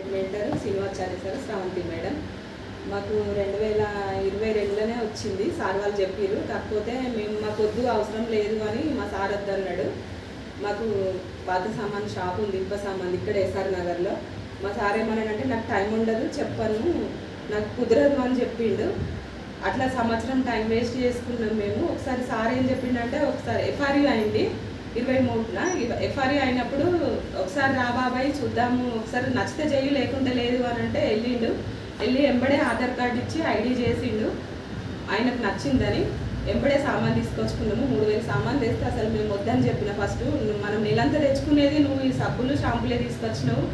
Subject mentor Srinivacharya sir, Sravanthi madam. మాకు 2022లోనే వచ్చింది, సార్ వాళ్ళు చెప్పారు. కాకపోతే మాకు వద్దు, అవసరం లేదు అని మా సార్ వద్దన్నాడు. మాకు పాత సామాన్ షాప్ ఉంది, ఇప్ప సామాన్, ఇక్కడ ఎస్ఆర్ నగర్లో. మా సార్ ఏమన్నాడంటే నాకు టైం ఉండదు, చెప్పను, నాకు కుదరదు అని చెప్పిండు. అట్లా సంవత్సరం టైం వేస్ట్ చేసుకున్నాం మేము. ఒకసారి సార్ ఏం చెప్పిండంటే, ఒకసారి ఎఫ్ఆర్యూ అయింది 23న. ఎఫ్ఆర్యూ అయినప్పుడు ఒకసారి రా బాబాయ్ చూద్దాము, ఒకసారి నచ్చితే చెయ్యి, లేకుంటే లేదు అని అంటే వెళ్ళి ఎంబడే ఆధార్ కార్డు ఇచ్చి ఐడి చేసిండు. ఆయనకు నచ్చిందని ఎంబడే సామాన్ తీసుకొచ్చుకున్నాము. 3000 సామాన్ తెస్తే అసలు మేము వద్దని చెప్పిన. ఫస్ట్ మనం నెలంతా తెచ్చుకునేది నువ్వు ఈ సబ్బులు షాంపులే తీసుకొచ్చినావు,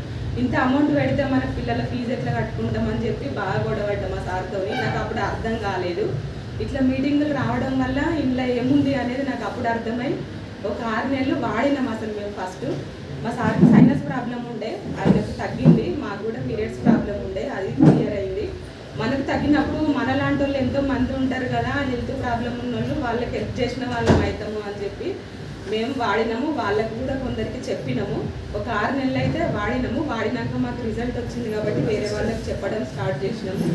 ఇంత అమౌంట్ పెడితే మన పిల్లల ఫీజు ఎట్లా కట్టుకుంటామని చెప్పి బాగా గొడవడ్డా మా సార్తో. నాకు అప్పుడు అర్థం కాలేదు. ఇట్లా మీటింగులు రావడం వల్ల ఇంట్లో ఏముంది అనేది నాకు అప్పుడు అర్థమై ఒక 6 నెలలు వాడినాం అసలు మేము. ఫస్ట్ మా సార్కి సైనస్ ప్రాబ్లం ఉండే, ఆయనకు తగ్గింది. మాకు కూడా పీరియడ్స్ ప్రాబ్లం ఉండే, అది క్లియర్ అయింది. మనకు తగ్గినప్పుడు మనలాంటి వాళ్ళు ఎంతో మంది ఉంటారు కదా, హెల్త్ ప్రాబ్లం ఉన్న వాళ్ళు, వాళ్ళకి హెల్ప్ చేసిన వాళ్ళం అవుతాము అని చెప్పి మేము వాడినాము. వాళ్ళకు కూడా కొందరికి చెప్పినాము. ఒక 6 నెలలు అయితే వాడినాము. వాడినాక మాకు రిజల్ట్ వచ్చింది కాబట్టి వేరే వాళ్ళకి చెప్పడం స్టార్ట్ చేసినాము.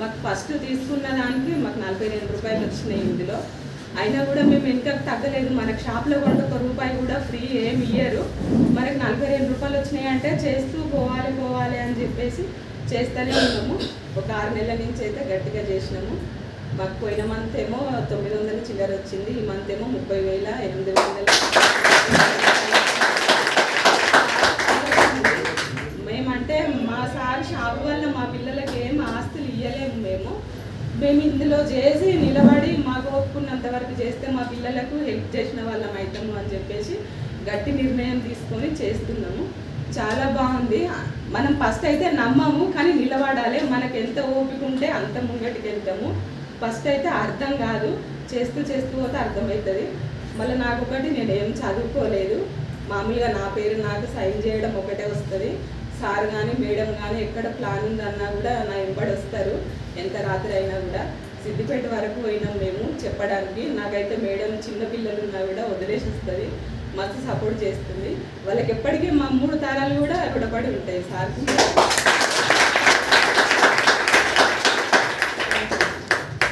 మాకు ఫస్ట్ తీసుకున్న దానికి మాకు 42 రూపాయలు వచ్చినాయి ఇందులో. అయినా కూడా మేము వెనుకకు తగ్గలేదు. మనకు షాప్లో కొంటే ₹1 కూడా ఫ్రీ ఏమి ఇయ్యరు. మనకు 42 రూపాయలు వచ్చినాయి అంటే చేస్తూ పోవాలి అని చెప్పేసి చేస్తూనే ఉన్నాము. ఒక 6 నెలల నుంచి అయితే గట్టిగా చేసినాము. మాకు పోయిన మంత్ ఏమో 900 చిల్లర వచ్చింది, ఈ మంత్ ఏమో 30,800. మేమంటే మా సార్ షాప్ వల్ల మా పిల్లలకి ఏం ఆస్తులు ఇవ్వలేము. మేము ఇందులో చేసి నిలబడి మాకు ఒప్పుకున్నంత వరకు చేస్తే మా పిల్లలకు హెల్ప్ చేసిన వాళ్ళం అవుతాము అని చెప్పేసి గట్టి నిర్ణయం తీసుకొని చేస్తున్నాము. చాలా బాగుంది. మనం ఫస్ట్ అయితే నమ్మము, కానీ నిలబడాలి. మనకు ఎంత ఓపిక ఉంటే అంత ముంగటికి వెళ్తాము. ఫస్ట్ అయితే అర్థం కాదు, చేస్తూ పోతే అర్థమవుతుంది. మళ్ళీ నాకొకటి, నేను ఏం చదువుకోలేదు, మామూలుగా నా పేరు నాకు సైన్ చేయడం ఒకటే వస్తుంది. సార్ కానీ మేడం కానీ ఎక్కడ ప్లాన్ ఉందన్నా కూడా నా వెంబడి వస్తారు, ఎంత రాత్రి అయినా కూడా. సిద్దిపేట వరకు పోయినాం మేము చెప్పడానికి. నాకైతే మేడం చిన్నపిల్లలు ఉన్నా కూడా వదిలేసి వస్తుంది, మస్తు సపోర్ట్ చేస్తుంది. వాళ్ళకి ఎప్పటికీ మా 3 తరాలు కూడా రుణపడి ఉంటాయి సార్కి.